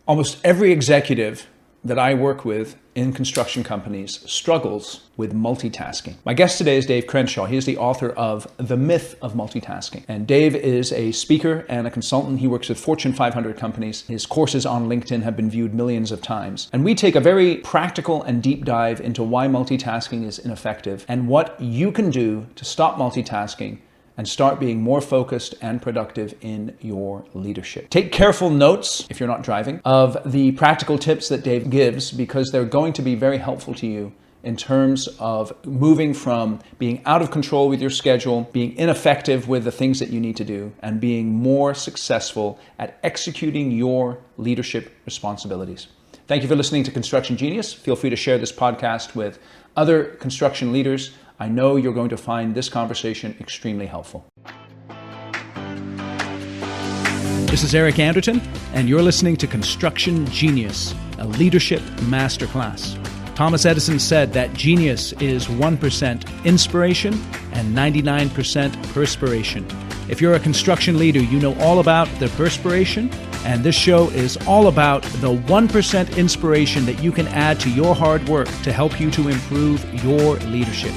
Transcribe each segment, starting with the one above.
Almost every executive that I work with in construction companies struggles with multitasking. My guest today is Dave Crenshaw. He is the author of The Myth of Multitasking. And Dave is a speaker and a consultant. He works with Fortune 500 companies. His courses on LinkedIn have been viewed millions of times. And we take a very practical and deep dive into why multitasking is ineffective and what you can do to stop multitasking and start being more focused and productive in your leadership. Take careful notes, if you're not driving, of the practical tips that Dave gives, because they're going to be very helpful to you in terms of moving from being out of control with your schedule, being ineffective with the things that you need to do, and being more successful at executing your leadership responsibilities. Thank you for listening to Construction Genius. Feel free to share this podcast with other construction leaders. I know you're going to find this conversation extremely helpful. This is Eric Anderton, and you're listening to Construction Genius, a leadership masterclass. Thomas Edison said that genius is 1% inspiration and 99% perspiration. If you're a construction leader, you know all about the perspiration, and this show is all about the 1% inspiration that you can add to your hard work to help you to improve your leadership.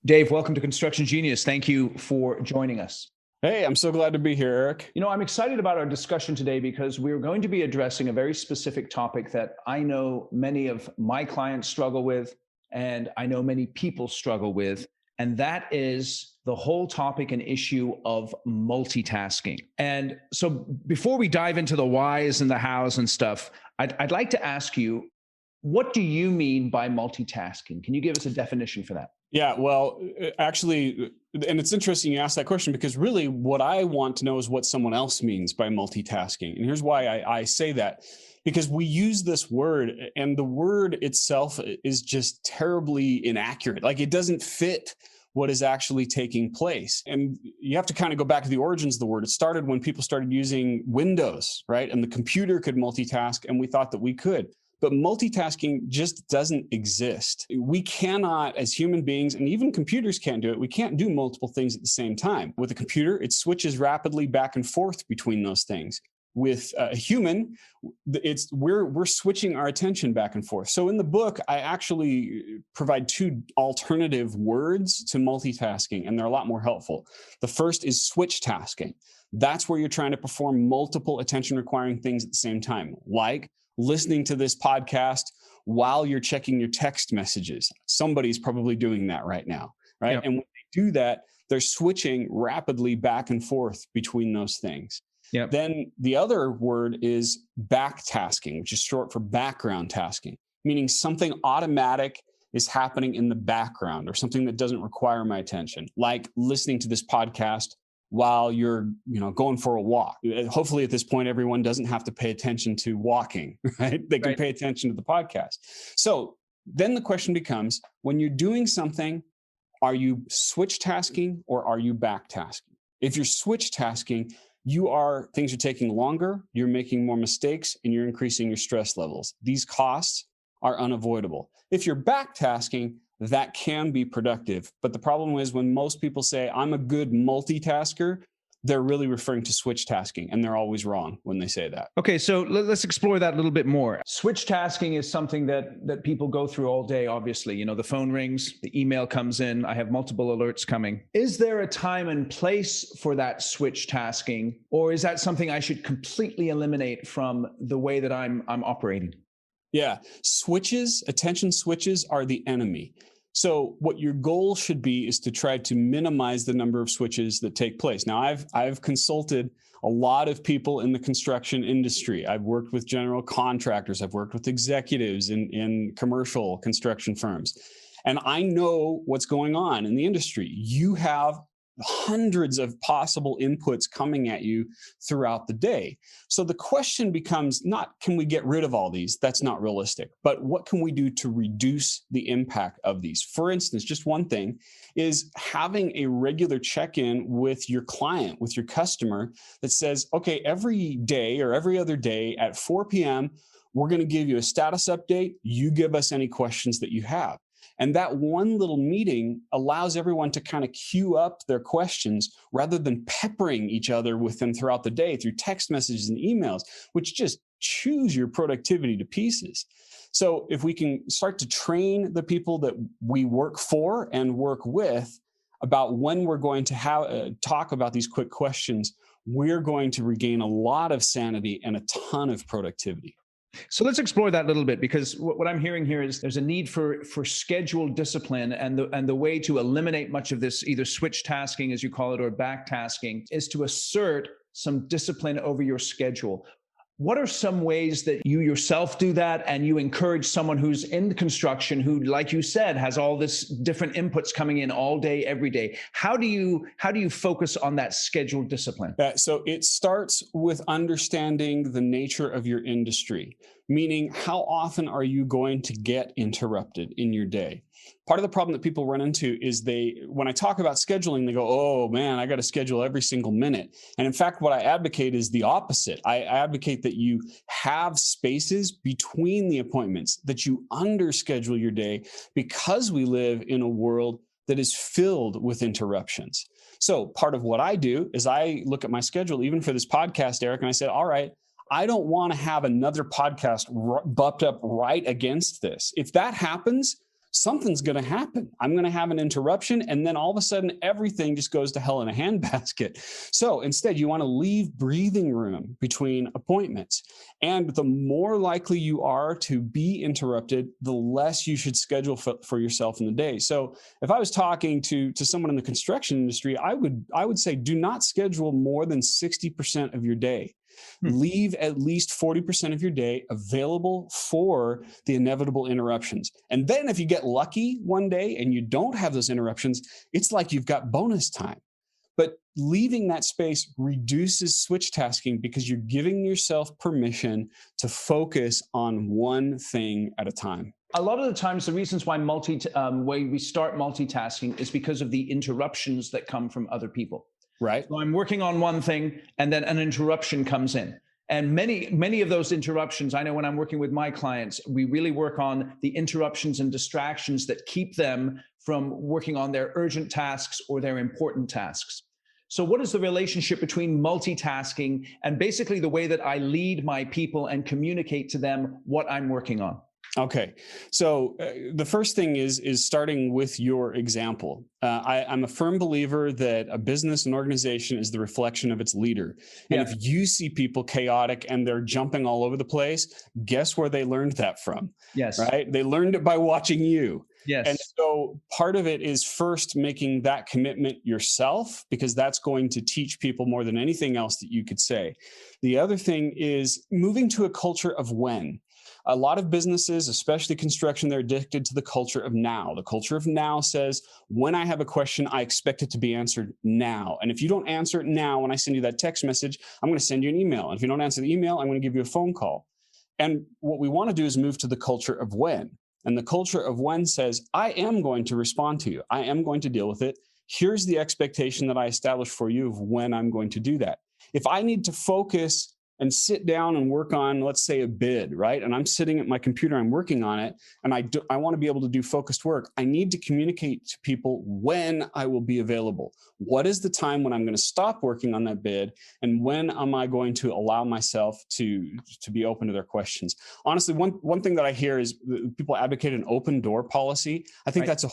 Dave, welcome to Construction Genius. Thank you for joining us. Hey, I'm so glad to be here, Eric. You know, I'm excited about our discussion today because we're going to be addressing a very specific topic that I know many of my clients struggle with, and I know many people struggle with, and that is the whole topic and issue of multitasking. And so before we dive into the whys and the hows and stuff, I'd like to ask you, what do you mean by multitasking? Can you give us a definition for that? Yeah, well, actually, and it's interesting you asked that question because really what I want to know is what someone else means by multitasking. And here's why I say that. Because we use this word and the word itself is just terribly inaccurate. Like it doesn't fit what is actually taking place. And you have to kind of go back to the origins of the word. It started when people started using Windows, right? And the computer could multitask and we thought that we could. But multitasking just doesn't exist. We cannot, as human beings, and even computers can't do it, we can't do multiple things at the same time. With a computer, it switches rapidly back and forth between those things. With a human, we're switching our attention back and forth. So in the book, I actually provide two alternative words to multitasking, and they're a lot more helpful. The first is switch tasking. That's where you're trying to perform multiple attention requiring things at the same time, like listening to this podcast while you're checking your text messages. Somebody's probably doing that right now, right? Yep. And when they do that, they're switching rapidly back and forth between those things. Yep. Then the other word is backtasking, which is short for background tasking, meaning something automatic is happening in the background or something that doesn't require my attention, like listening to this podcast while you're, going for a walk. Hopefully at this point, everyone doesn't have to pay attention to walking, right? They can pay attention to the podcast. So then the question becomes, when you're doing something, are you switch tasking or are you back tasking? If you're switch tasking, things are taking longer, you're making more mistakes, and you're increasing your stress levels. These costs are unavoidable. If you're back tasking, that can be productive. But the problem is when most people say, I'm a good multitasker, they're really referring to switch tasking, and they're always wrong when they say that. Okay, so let's explore that a little bit more. Switch tasking is something that people go through all day, obviously. The phone rings, the email comes in, I have multiple alerts coming. Is there a time and place for that switch tasking, or is that something I should completely eliminate from the way that I'm operating? Yeah, attention switches are the enemy. So what your goal should be is to try to minimize the number of switches that take place. Now, I've consulted a lot of people in the construction industry. I've worked with general contractors. I've worked with executives in commercial construction firms. And I know what's going on in the industry. You have hundreds of possible inputs coming at you throughout the day. So the question becomes not, can we get rid of all these? That's not realistic. But what can we do to reduce the impact of these? For instance, just one thing is having a regular check-in with your client, with your customer that says, okay, every day or every other day at 4 p.m., we're going to give you a status update. You give us any questions that you have. And that one little meeting allows everyone to kind of queue up their questions rather than peppering each other with them throughout the day through text messages and emails, which just chews your productivity to pieces. So if we can start to train the people that we work for and work with about when we're going to talk about these quick questions, we're going to regain a lot of sanity and a ton of productivity. So let's explore that a little bit, because what I'm hearing here is there's a need for scheduled discipline, and the way to eliminate much of this, either switch tasking, as you call it, or back tasking, is to assert some discipline over your schedule. What are some ways that you yourself do that, and you encourage someone who's in construction, who, like you said, has all this different inputs coming in all day, every day? How do you focus on that scheduled discipline? So it starts with understanding the nature of your industry, meaning how often are you going to get interrupted in your day? Part of the problem that people run into is when I talk about scheduling, they go, oh man, I got to schedule every single minute. And in fact, what I advocate is the opposite. I advocate that you have spaces between the appointments, that you underschedule your day, because we live in a world that is filled with interruptions. So part of what I do is I look at my schedule, even for this podcast, Eric, and I said, all right, I don't want to have another podcast bumped up right against this. If that happens, something's going to happen. I'm going to have an interruption, and then all of a sudden, everything just goes to hell in a handbasket. So instead, you want to leave breathing room between appointments. And the more likely you are to be interrupted, the less you should schedule for yourself in the day. So if I was talking to someone in the construction industry, I would say, do not schedule more than 60% of your day. Leave at least 40% of your day available for the inevitable interruptions. And then if you get lucky one day and you don't have those interruptions, it's like you've got bonus time. But leaving that space reduces switch tasking, because you're giving yourself permission to focus on one thing at a time. A lot of the times, the reasons why we start multitasking is because of the interruptions that come from other people. Right. So I'm working on one thing, and then an interruption comes in. And many of those interruptions, I know when I'm working with my clients, we really work on the interruptions and distractions that keep them from working on their urgent tasks or their important tasks. So what is the relationship between multitasking and basically the way that I lead my people and communicate to them what I'm working on? Okay, so the first thing is starting with your example. I'm a firm believer that a business and organization is the reflection of its leader. And if you see people chaotic and they're jumping all over the place, guess where they learned that from? Yes. Right? They learned it by watching you. Yes. And so part of it is first making that commitment yourself, because that's going to teach people more than anything else that you could say. The other thing is moving to a culture of when. A lot of businesses, especially construction, they're addicted to the culture of now. The culture of now says, when I have a question, I expect it to be answered now. And if you don't answer it now, when I send you that text message, I'm going to send you an email. And if you don't answer the email, I'm going to give you a phone call. And what we want to do is move to the culture of when. And the culture of when says, I am going to respond to you. I am going to deal with it. Here's the expectation that I established for you of when I'm going to do that. If I need to focus and sit down and work on, let's say, a bid, right? And I'm sitting at my computer, I'm working on it, and I want to be able to do focused work. I need to communicate to people when I will be available. What is the time when I'm going to stop working on that bid, and when am I going to allow myself to be open to their questions? Honestly, one thing that I hear is people advocate an open door policy. I think that's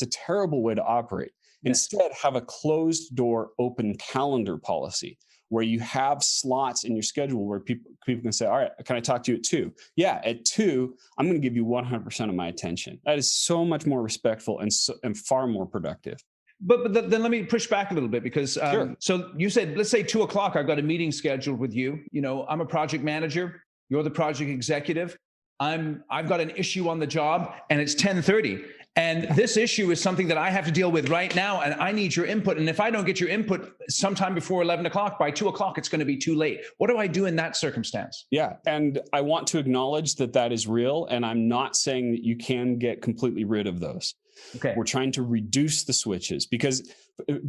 a terrible way to operate. Instead, have a closed door, open calendar policy, where you have slots in your schedule where people can say, all right, can I talk to you at 2? Yeah, at 2, I'm going to give you 100% of my attention. That is so much more respectful and far more productive. But then let me push back a little bit, because Sure. So you said, let's say 2:00, I've got a meeting scheduled with you. You know, I'm a project manager. You're the project executive. I've got an issue on the job, and it's 10:30. And this issue is something that I have to deal with right now, and I need your input. And if I don't get your input sometime before 11 o'clock, by 2:00, it's going to be too late. What do I do in that circumstance? Yeah. And I want to acknowledge that is real. And I'm not saying that you can get completely rid of those. Okay. We're trying to reduce the switches, because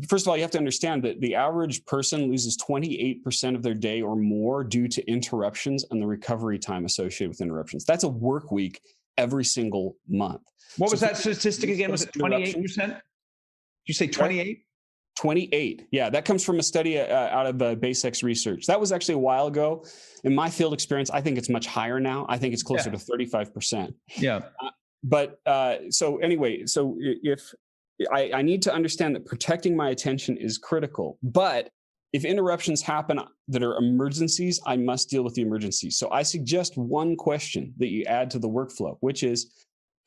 first of all, you have to understand that the average person loses 28% of their day or more due to interruptions and the recovery time associated with interruptions. That's a work week every single month. What was that statistic again? Was it 28%? Did you say 28? 28. Yeah, that comes from a study out of BaseX research. That was actually a while ago. In my field experience, I think it's much higher now. I think it's closer to 35%. Yeah. So anyway, so if I need to understand that protecting my attention is critical, but if interruptions happen that are emergencies, I must deal with the emergencies. So I suggest one question that you add to the workflow, which is,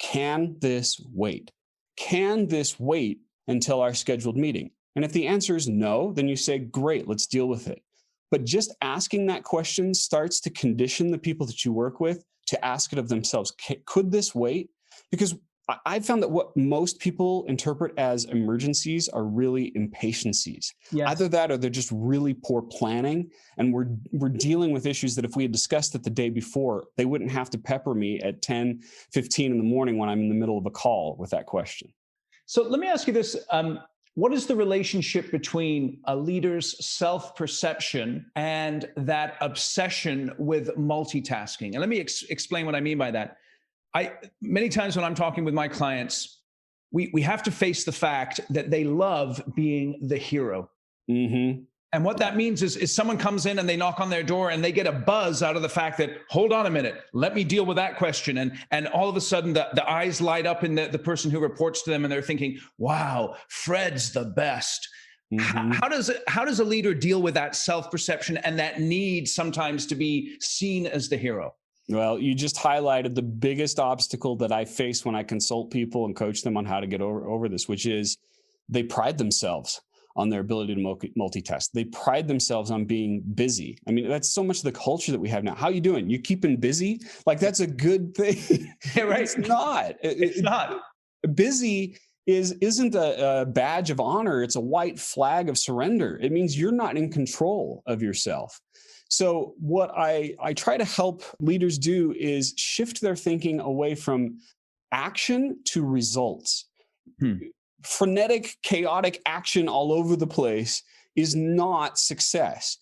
can this wait? Can this wait until our scheduled meeting? And if the answer is no, then you say, great, let's deal with it. But just asking that question starts to condition the people that you work with to ask it of themselves. Could this wait? Because I found that what most people interpret as emergencies are really impatiencies. Yes. Either that or they're just really poor planning. And we're dealing with issues that if we had discussed it the day before, they wouldn't have to pepper me at 10:15 in the morning when I'm in the middle of a call with that question. So let me ask you this. What is the relationship between a leader's self-perception and that obsession with multitasking? And let me explain what I mean by that. Many times when I'm talking with my clients, we have to face the fact that they love being the hero. Mm-hmm. And what that means is someone comes in and they knock on their door and they get a buzz out of the fact that, hold on a minute, let me deal with that question. And all of a sudden the eyes light up in the person who reports to them and they're thinking, wow, Fred's the best. Mm-hmm. How does a leader deal with that self-perception and that need sometimes to be seen as the hero? Well, you just highlighted the biggest obstacle that I face when I consult people and coach them on how to get over this, which is they pride themselves on their ability to multitask. They pride themselves on being busy. I mean, that's so much of the culture that we have now. How you doing? You keeping busy? Like, that's a good thing. Yeah, right. It's not. It's not. Busy isn't a badge of honor. It's a white flag of surrender. It means you're not in control of yourself. So what I try to help leaders do is shift their thinking away from action to results. Frenetic, chaotic action all over the place is not success.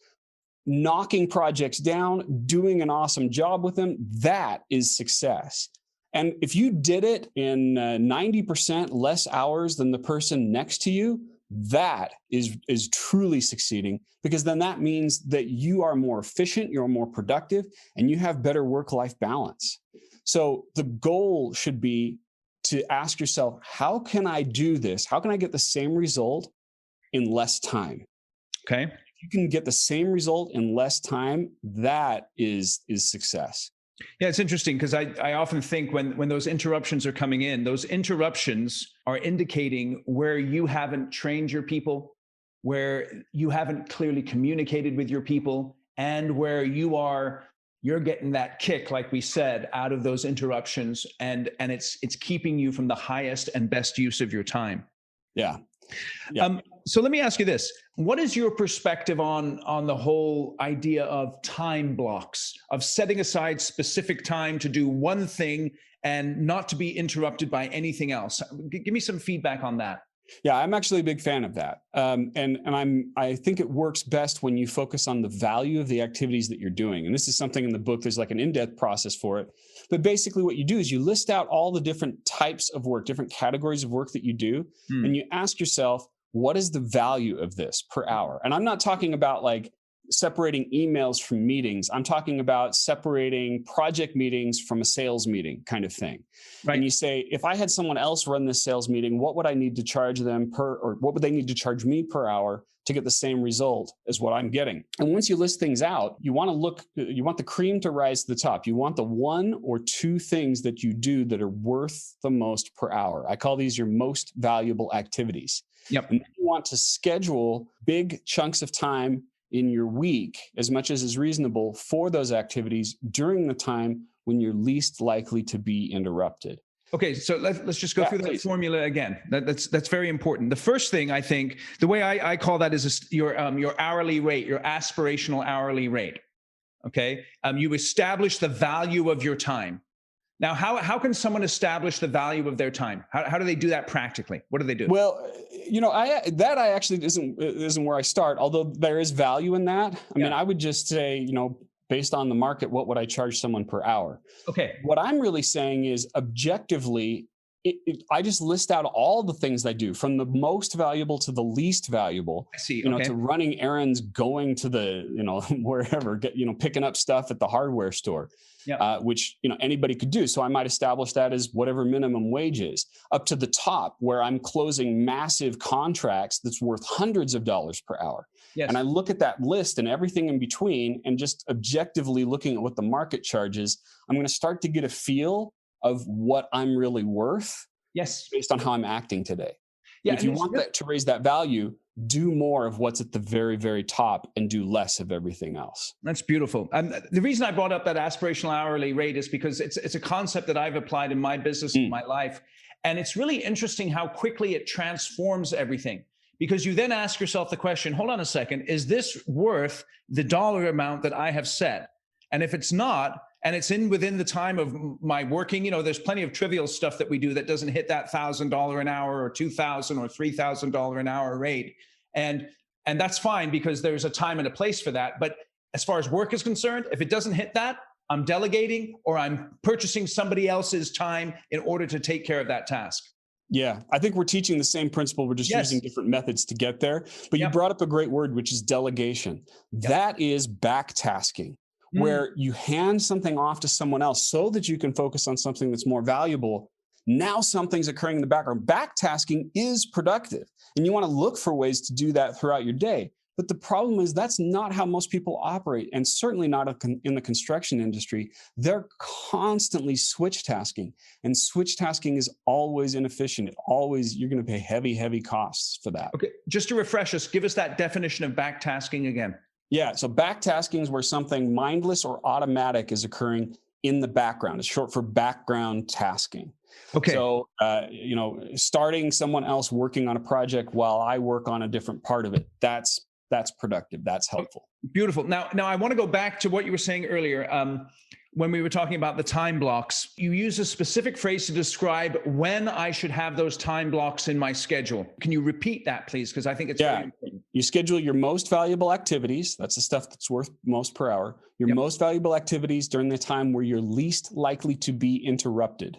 Knocking projects down, doing an awesome job with them, that is success. And if you did it in 90% less hours than the person next to you, that is truly succeeding, because then that means that you are more efficient, you're more productive, and you have better work-life balance. So the goal should be to ask yourself, how can I do this? How can I get the same result in less time? Okay. If you can get the same result in less time, that is success. Yeah, it's interesting because I often think when those interruptions are coming in, those interruptions are indicating where you haven't trained your people, where you haven't clearly communicated with your people, and where you're getting that kick, like we said, out of those interruptions, and it's keeping you from the highest and best use of your time. Yeah. So let me ask you this. What is your perspective on the whole idea of time blocks, of setting aside specific time to do one thing and not to be interrupted by anything else? Give me some feedback on that. Yeah, I'm actually a big fan of that. I think it works best when you focus on the value of the activities that you're doing. And this is something in the book, there's like an in-depth process for it. But basically what you do is you list out all the different types of work, different categories of work that you do. And you ask yourself, what is the value of this per hour? And I'm not talking about like separating emails from meetings. I'm talking about separating project meetings from a sales meeting kind of thing. Right. And you say, if I had someone else run this sales meeting, what would I need to charge them or what would they need to charge me per hour to get the same result as what I'm getting? And once you list things out, you want the cream to rise to the top. You want the one or two things that you do that are worth the most per hour. I call these your most valuable activities. Yep. And then you want to schedule big chunks of time in your week, as much as is reasonable, for those activities during the time when you're least likely to be interrupted. Okay, so let's just go through that formula again. That's very important. The first thing, I think, the way I call that is your hourly rate, your aspirational hourly rate. Okay, you establish the value of your time. Now, how can someone establish the value of their time? How do they do that practically? What do they do? Well, that actually isn't where I start, although there is value in that. I mean, I would just say, based on the market, what would I charge someone per hour? Okay. What I'm really saying is objectively, I just list out all the things I do, from the most valuable to the least valuable, I see. to running errands, going to the, wherever, picking up stuff at the hardware store, which, anybody could do. So I might establish that as whatever minimum wage is, up to the top where I'm closing massive contracts that's worth hundreds of dollars per hour. Yes. And I look at that list and everything in between, and just objectively looking at what the market charges, I'm going to start to get a feel of what I'm really worth. Yes. Based on how I'm acting today. Yeah. If you want that to raise that value, do more of what's at the very, very top and do less of everything else. That's beautiful. And the reason I brought up that aspirational hourly rate is because it's a concept that I've applied in my business, in my life. And it's really interesting how quickly it transforms everything. Because you then ask yourself the question, hold on a second, is this worth the dollar amount that I have set? And if it's not, and it's within the time of my working, there's plenty of trivial stuff that we do that doesn't hit that $1,000 an hour or $2,000 or $3,000 an hour rate. And that's fine, because there's a time and a place for that. But as far as work is concerned, if it doesn't hit that, I'm delegating or I'm purchasing somebody else's time in order to take care of that task. Yeah, I think we're teaching the same principle. We're just using different methods to get there. But you brought up a great word, which is delegation. That is backtasking, where you hand something off to someone else so that you can focus on something that's more valuable. Now something's occurring in the background. Backtasking is productive, and you want to look for ways to do that throughout your day. But the problem is that's not how most people operate, and certainly not in the construction industry. They're constantly switch tasking, and switch tasking is always inefficient. You're going to pay heavy, heavy costs for that. Okay, just to refresh us, give us that definition of backtasking again. Yeah, so backtasking is where something mindless or automatic is occurring in the background. It's short for background tasking. Okay. So, starting someone else working on a project while I work on a different part of it, that's productive. That's helpful. Beautiful. Now I want to go back to what you were saying earlier. When we were talking about the time blocks, you use a specific phrase to describe when I should have those time blocks in my schedule. Can you repeat that, please? Because I think it's very important. You schedule your most valuable activities. That's the stuff that's worth most per hour. Your most valuable activities during the time where you're least likely to be interrupted.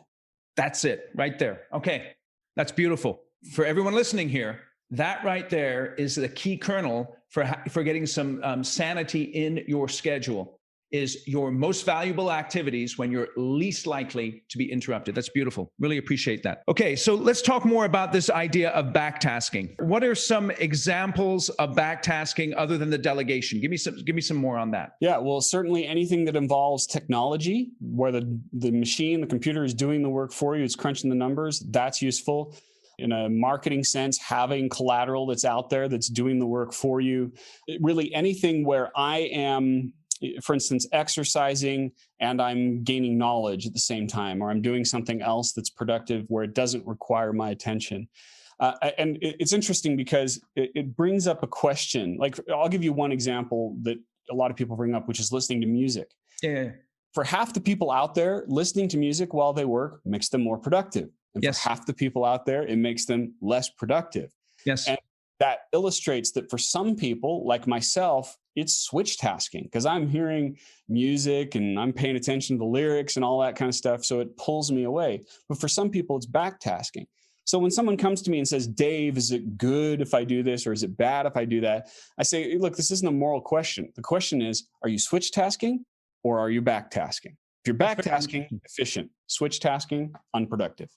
That's it right there. Okay. That's beautiful. For everyone listening here, that right there is the key kernel for getting some sanity in your schedule. Is your most valuable activities when you're least likely to be interrupted. That's beautiful. Really appreciate that. Okay, so let's talk more about this idea of backtasking. What are some examples of backtasking other than the delegation? Give me some more on that. Yeah, well, certainly anything that involves technology, where the machine, the computer is doing the work for you, it's crunching the numbers, that's useful. In a marketing sense, having collateral that's out there that's doing the work for you. Really anything where I am, for instance, exercising and I'm gaining knowledge at the same time, or I'm doing something else that's productive where it doesn't require my attention. And it's interesting because it brings up a question. Like, I'll give you one example that a lot of people bring up, which is listening to music. Yeah. For half the people out there, listening to music while they work makes them more productive. And for half the people out there, it makes them less productive. Yes. And that illustrates that for some people, like myself, it's switch tasking, because I'm hearing music and I'm paying attention to the lyrics and all that kind of stuff. So it pulls me away. But for some people, it's backtasking. So when someone comes to me and says, Dave, is it good if I do this, or is it bad if I do that? I say, look, this isn't a moral question. The question is, are you switch tasking or are you backtasking? If you're backtasking, efficient. Switch tasking, unproductive.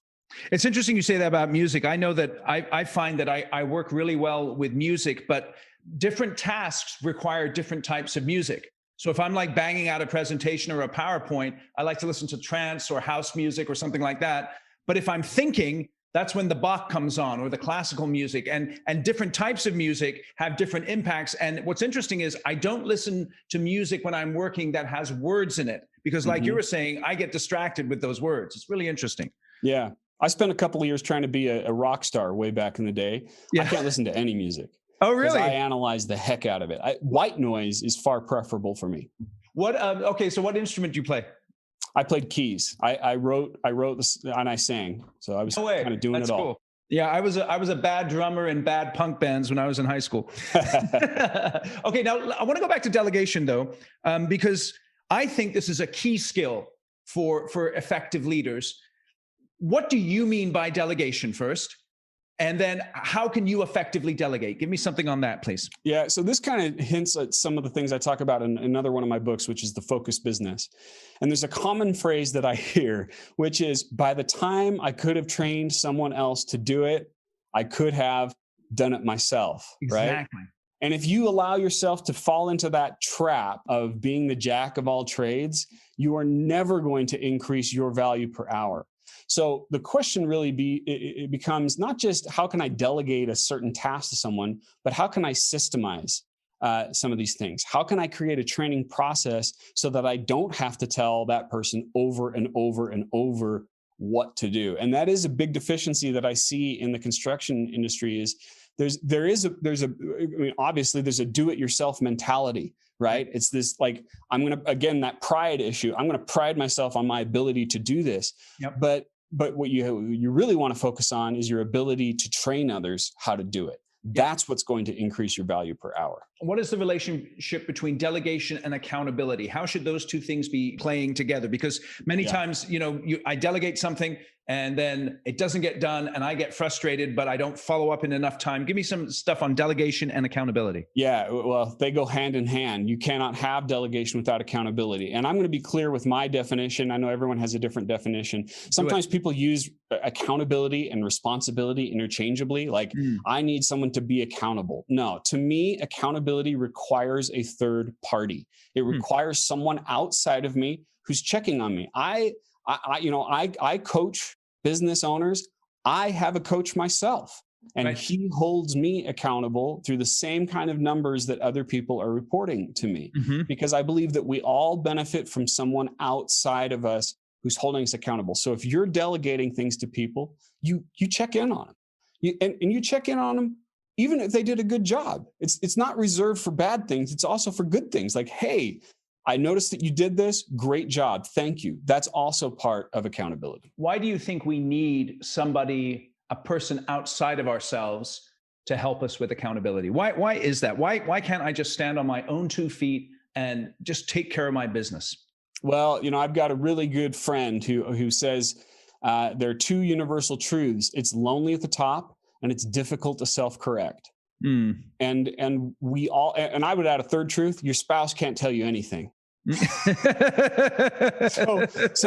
It's interesting you say that about music. I know that I find that I work really well with music, but different tasks require different types of music. So if I'm like banging out a presentation or a PowerPoint, I like to listen to trance or house music or something like that. But if I'm thinking, that's when the Bach comes on, or the classical music, and different types of music have different impacts. And what's interesting is I don't listen to music when I'm working that has words in it, because like you were saying, I get distracted with those words. It's really interesting. Yeah. I spent a couple of years trying to be a rock star way back in the day. I can't listen to any music. Oh, really? I analyze the heck out of it. White noise is far preferable for me. Okay, so what instrument do you play? I played keys. I wrote this, and I sang. So I was kind of doing it all. Cool. Yeah, I was a bad drummer in bad punk bands when I was in high school. Okay, now I want to go back to delegation though, because I think this is a key skill for effective leaders. What do you mean by delegation first? And then how can you effectively delegate? Give me something on that, please. Yeah, so this kind of hints at some of the things I talk about in another one of my books, which is the focus business. And there's a common phrase that I hear, which is, by the time I could have trained someone else to do it, I could have done it myself, right? Exactly. And if you allow yourself to fall into that trap of being the jack of all trades, you are never going to increase your value per hour. So the question really it becomes not just how can I delegate a certain task to someone, but how can I systemize some of these things? How can I create a training process so that I don't have to tell that person over and over and over what to do? And that is a big deficiency that I see in the construction industry. Is obviously there's a do-it-yourself mentality, right? It's this like, again, that pride issue. I'm going to pride myself on my ability to do this. Yep. But what you really want to focus on is your ability to train others how to do it. That's what's going to increase your value per hour. What is the relationship between delegation and accountability? How should those two things be playing together? Because many times, I delegate something and then it doesn't get done and I get frustrated, but I don't follow up in enough time. Give me some stuff on delegation and accountability. Yeah, well, they go hand in hand. You cannot have delegation without accountability. And I'm going to be clear with my definition. I know everyone has a different definition. Sometimes people use accountability and responsibility interchangeably. Like, I need someone to be accountable. No, to me, accountability requires a third party. It requires someone outside of me who's checking on me. I coach business owners. I have a coach myself, and he holds me accountable through the same kind of numbers that other people are reporting to me, because I believe that we all benefit from someone outside of us who's holding us accountable. So if you're delegating things to people, you check in on them, and you check in on them even if they did a good job. It's not reserved for bad things. It's also for good things. Like, hey, I noticed that you did this. Great job. Thank you. That's also part of accountability. Why do you think we need a person outside of ourselves to help us with accountability? Why is that? Why can't I just stand on my own 2 feet and just take care of my business? Well, I've got a really good friend who says there are 2 universal truths. It's lonely at the top and it's difficult to self-correct. And we all, and I would add a third truth: your spouse can't tell you anything. So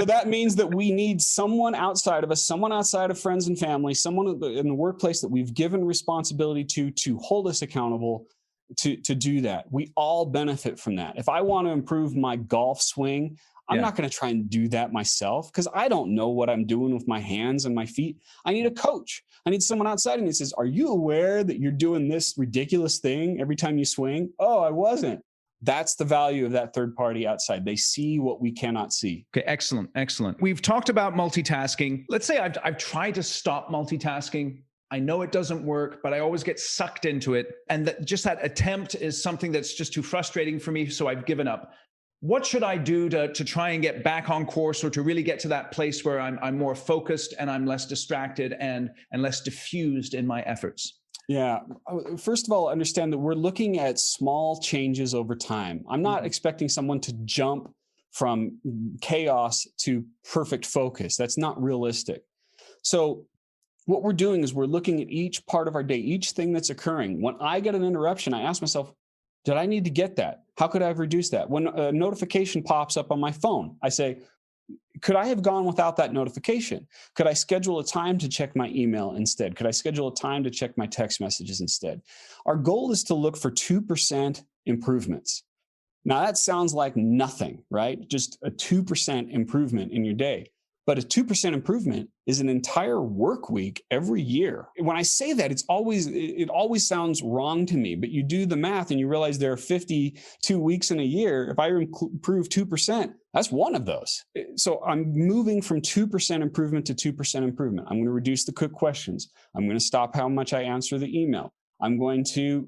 that means that we need someone outside of us, someone outside of friends and family, someone in the workplace that we've given responsibility to hold us accountable to do that. We all benefit from that. If I want to improve my golf swing, I'm not going to try and do that myself because I don't know what I'm doing with my hands and my feet. I need a coach. I need someone outside of me that says, are you aware that you're doing this ridiculous thing every time you swing? Oh, I wasn't. That's the value of that third party outside. They see what we cannot see. Okay, excellent, excellent. We've talked about multitasking. Let's say I've tried to stop multitasking. I know it doesn't work, but I always get sucked into it. And that attempt is something that's just too frustrating for me, so I've given up. What should I do to try and get back on course, or to really get to that place where I'm more focused and I'm less distracted and less diffused in my efforts? Yeah. First of all, understand that we're looking at small changes over time. I'm not expecting someone to jump from chaos to perfect focus. That's not realistic. So what we're doing is we're looking at each part of our day, each thing that's occurring. When I get an interruption, I ask myself, did I need to get that? How could I have reduced that? When a notification pops up on my phone, I say, could I have gone without that notification? Could I schedule a time to check my email instead? Could I schedule a time to check my text messages instead? Our goal is to look for 2% improvements. Now that sounds like nothing, right? Just a 2% improvement in your day. But a 2% improvement is an entire work week every year. When I say that, it always sounds wrong to me, but you do the math and you realize there are 52 weeks in a year. If I improve 2%, that's one of those. So I'm moving from 2% improvement to 2% improvement. I'm going to reduce the quick questions. I'm going to stop how much I answer the email. I'm going to,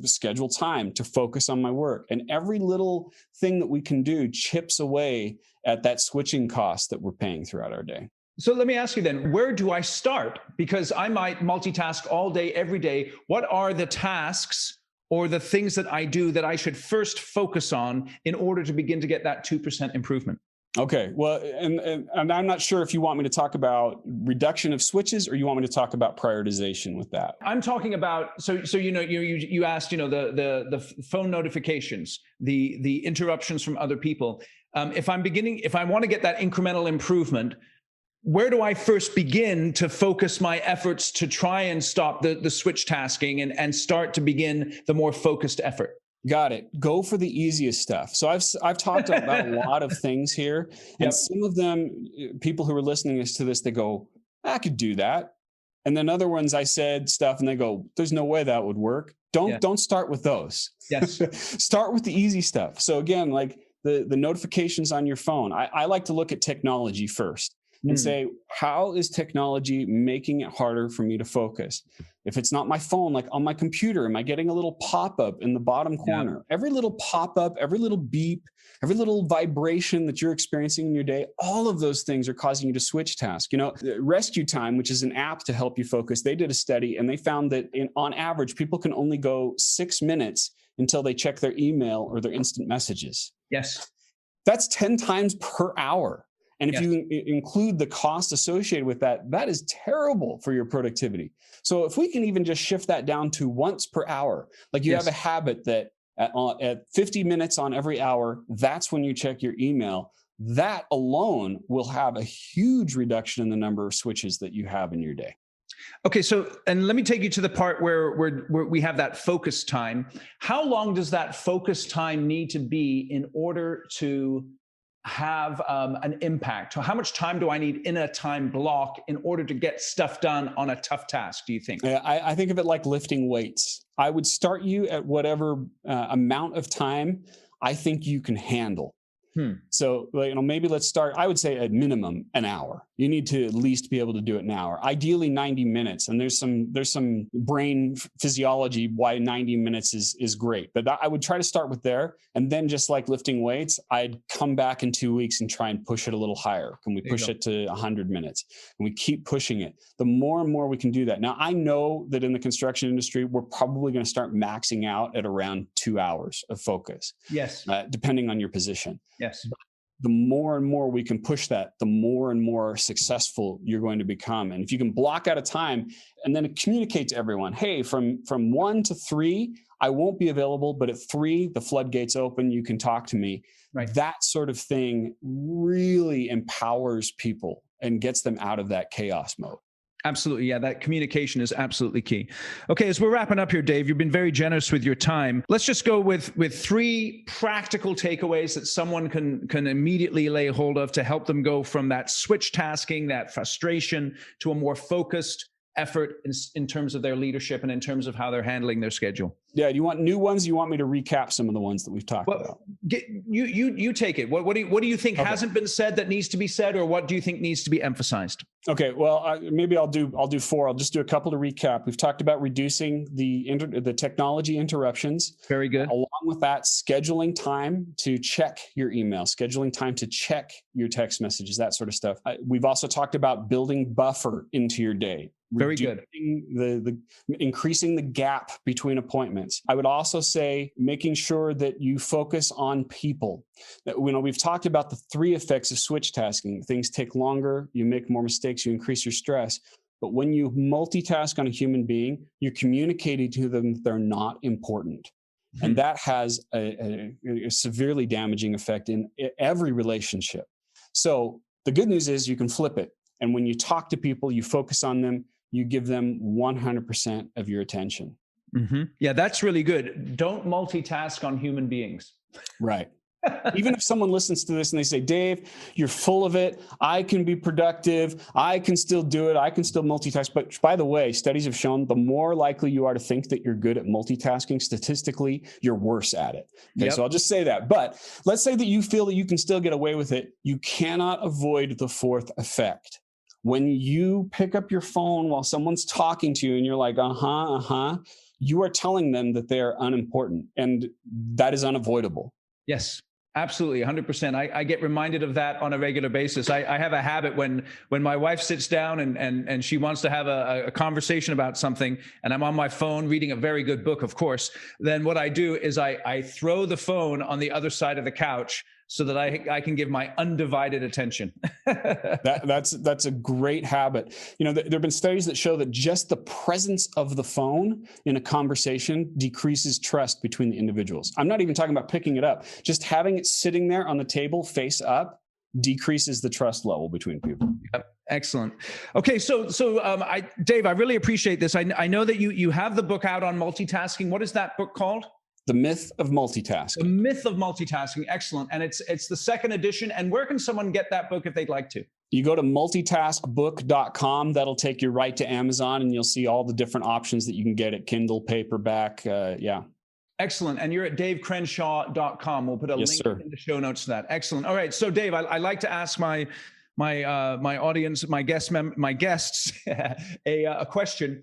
schedule time to focus on my work. And every little thing that we can do chips away at that switching cost that we're paying throughout our day. So let me ask you then, where do I start? Because I might multitask all day, every day. What are the tasks or the things that I do that I should first focus on in order to begin to get that 2% improvement? Okay. Well, and I'm not sure if you want me to talk about reduction of switches or you want me to talk about prioritization with that. I'm talking about, so you asked, the phone notifications, the interruptions from other people. If I want to get that incremental improvement, where do I first begin to focus my efforts to try and stop the switch tasking and start to begin the more focused effort? Got it. Go for the easiest stuff. So I've talked about a lot of things here, and Yep. some of them, people who are listening to this, they go, I could do that. And then other ones I said stuff and they go, there's no way that would work. Don't start with those. Yes. Start with the easy stuff. So again, like the notifications on your phone, I like to look at technology first and say, how is technology making it harder for me to focus? If it's not my phone, like on my computer, am I getting a little pop-up in the bottom corner? Yeah. Every little pop-up, every little beep, every little vibration that you're experiencing in your day, all of those things are causing you to switch task. Rescue Time, which is an app to help you focus, they did a study and they found that on average, people can only go 6 minutes until they check their email or their instant messages. Yes. That's 10 times per hour. And if you include the cost associated with that, that is terrible for your productivity. So if we can even just shift that down to once per hour, like you have a habit that at 50 minutes on every hour, that's when you check your email, that alone will have a huge reduction in the number of switches that you have in your day. Okay, so, and let me take you to the part where we have that focus time. How long does that focus time need to be in order to have an impact? How much time do I need in a time block in order to get stuff done on a tough task, do you think? I think of it like lifting weights. I would start you at whatever amount of time I think you can handle. So, maybe let's start, I would say at minimum an hour. You need to at least be able to do it an hour, ideally 90 minutes. And there's some brain physiology why 90 minutes is great. But I would try to start with there. And then just like lifting weights, I'd come back in 2 weeks and try and push it a little higher. Can we push it to 100 minutes? And we keep pushing it. The more and more we can do that. Now, I know that in the construction industry, we're probably going to start maxing out at around 2 hours of focus. Yes. Depending on your position. Yes. The more and more we can push that, the more and more successful you're going to become. And if you can block out a time and then communicate to everyone, hey, from 1 to 3, I won't be available, but at 3, the floodgates open, you can talk to me. Right. That sort of thing really empowers people and gets them out of that chaos mode. Absolutely. Yeah, that communication is absolutely key. Okay, as we're wrapping up here, Dave, you've been very generous with your time. Let's just go with 3 practical takeaways that someone can immediately lay hold of to help them go from that switch tasking, that frustration, to a more focused effort in terms of their leadership and in terms of how they're handling their schedule. Yeah. Do you want new ones? You want me to recap some of the ones that we've talked about? You take it. What do you think hasn't been said that needs to be said, or what do you think needs to be emphasized? Okay. Well, maybe I'll do 4. I'll just do a couple to recap. We've talked about reducing the technology interruptions. Very good. Along with that, scheduling time to check your email, scheduling time to check your text messages, that sort of stuff. We've also talked about building buffer into your day. Very good. Increasing the gap between appointments. I would also say making sure that you focus on people. We've talked about the 3 effects of switch tasking. Things take longer, you make more mistakes, you increase your stress. But when you multitask on a human being, you're communicating to them that they're not important. And that has a severely damaging effect in every relationship. So the good news is you can flip it. And when you talk to people, you focus on them, you give them 100% of your attention. Yeah, that's really good. Don't multitask on human beings. Right. Even if someone listens to this and they say, Dave, you're full of it. I can be productive. I can still do it. I can still multitask. But by the way, studies have shown the more likely you are to think that you're good at multitasking, statistically, you're worse at it. Okay, so I'll just say that. But let's say that you feel that you can still get away with it. You cannot avoid the 4th effect. When you pick up your phone while someone's talking to you and you're like, you are telling them that they are unimportant, and that is unavoidable. Yes, Absolutely, 100%. I get reminded of that on a regular basis. I have a habit when my wife sits down and she wants to have a conversation about something, and I'm on my phone reading a very good book, of course, then what I do is I throw the phone on the other side of the couch so that I can give my undivided attention. That's a great habit. There have been studies that show that just the presence of the phone in a conversation decreases trust between the individuals. I'm not even talking about picking it up. Just having it sitting there on the table face up decreases the trust level between people. Yep. Excellent. Okay, so Dave, I really appreciate this. I know that you have the book out on multitasking. What is that book called? The Myth of Multitasking. The Myth of Multitasking. Excellent. And it's the second edition. And where can someone get that book if they'd like to? You go to multitaskbook.com. That'll take you right to Amazon, and you'll see all the different options that you can get at Kindle, paperback. Yeah. Excellent. And you're at davecrenshaw.com. We'll put a link in the show notes to that. Excellent. All right. So Dave, I like to ask my audience, my guests a question.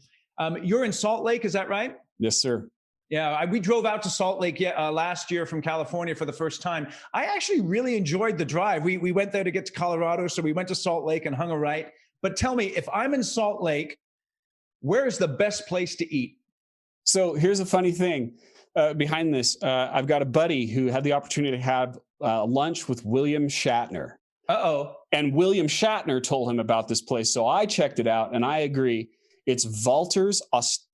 You're in Salt Lake, is that right? Yes, sir. Yeah, we drove out to Salt Lake last year from California for the first time. I actually really enjoyed the drive. We went there to get to Colorado, so we went to Salt Lake and hung a right. But tell me, if I'm in Salt Lake, where is the best place to eat? So here's a funny thing behind this. I've got a buddy who had the opportunity to have lunch with William Shatner. Uh-oh. And William Shatner told him about this place. So I checked it out, and I agree. It's Walter's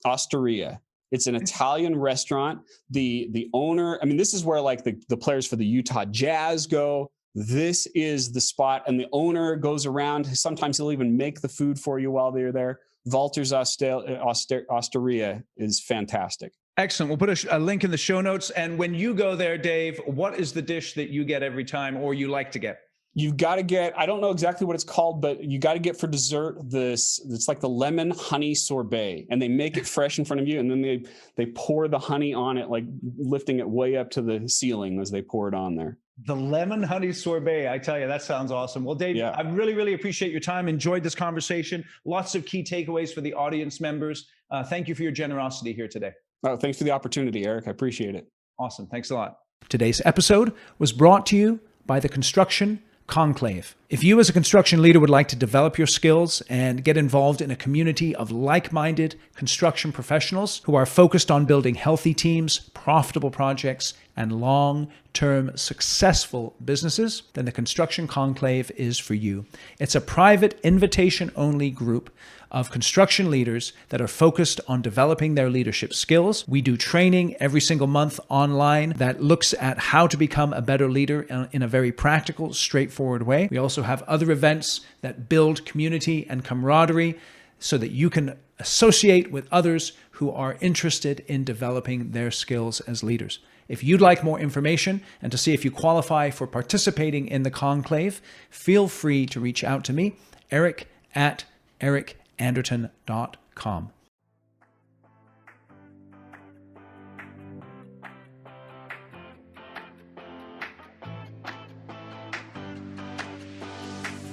Osteria. It's an Italian restaurant. The owner, this is where like the players for the Utah Jazz go. This is the spot. And the owner goes around. Sometimes he'll even make the food for you while they're there. Walter's Osteria is fantastic. Excellent. We'll put a link in the show notes. And when you go there, Dave, what is the dish that you get every time or you like to get? You've got to get, I don't know exactly what it's called, but you got to get for dessert it's like the lemon honey sorbet, and they make it fresh in front of you, and then they pour the honey on it, like lifting it way up to the ceiling as they pour it on there. The lemon honey sorbet, I tell you, that sounds awesome. Well, Dave, I really, really appreciate your time. Enjoyed this conversation. Lots of key takeaways for the audience members. Thank you for your generosity here today. Oh, thanks for the opportunity, Eric. I appreciate it. Awesome. Thanks a lot. Today's episode was brought to you by the Construction Conclave. If you as a construction leader would like to develop your skills and get involved in a community of like-minded construction professionals who are focused on building healthy teams, profitable projects, and long-term successful businesses, then the Construction Conclave is for you. It's a private, invitation-only group of construction leaders that are focused on developing their leadership skills. We do training every single month online that looks at how to become a better leader in a very practical, straightforward way. We also have other events that build community and camaraderie so that you can associate with others who are interested in developing their skills as leaders. If you'd like more information and to see if you qualify for participating in the conclave, feel free to reach out to me, eric@ericanderton.com.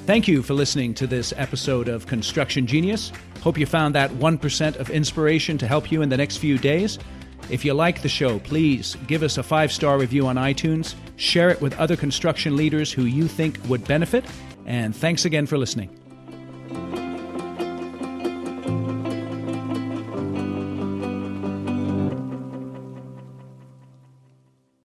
Thank you for listening to this episode of Construction Genius. Hope you found that 1% of inspiration to help you in the next few days. If you like the show, please give us a 5-star review on iTunes, share it with other construction leaders who you think would benefit, and thanks again for listening.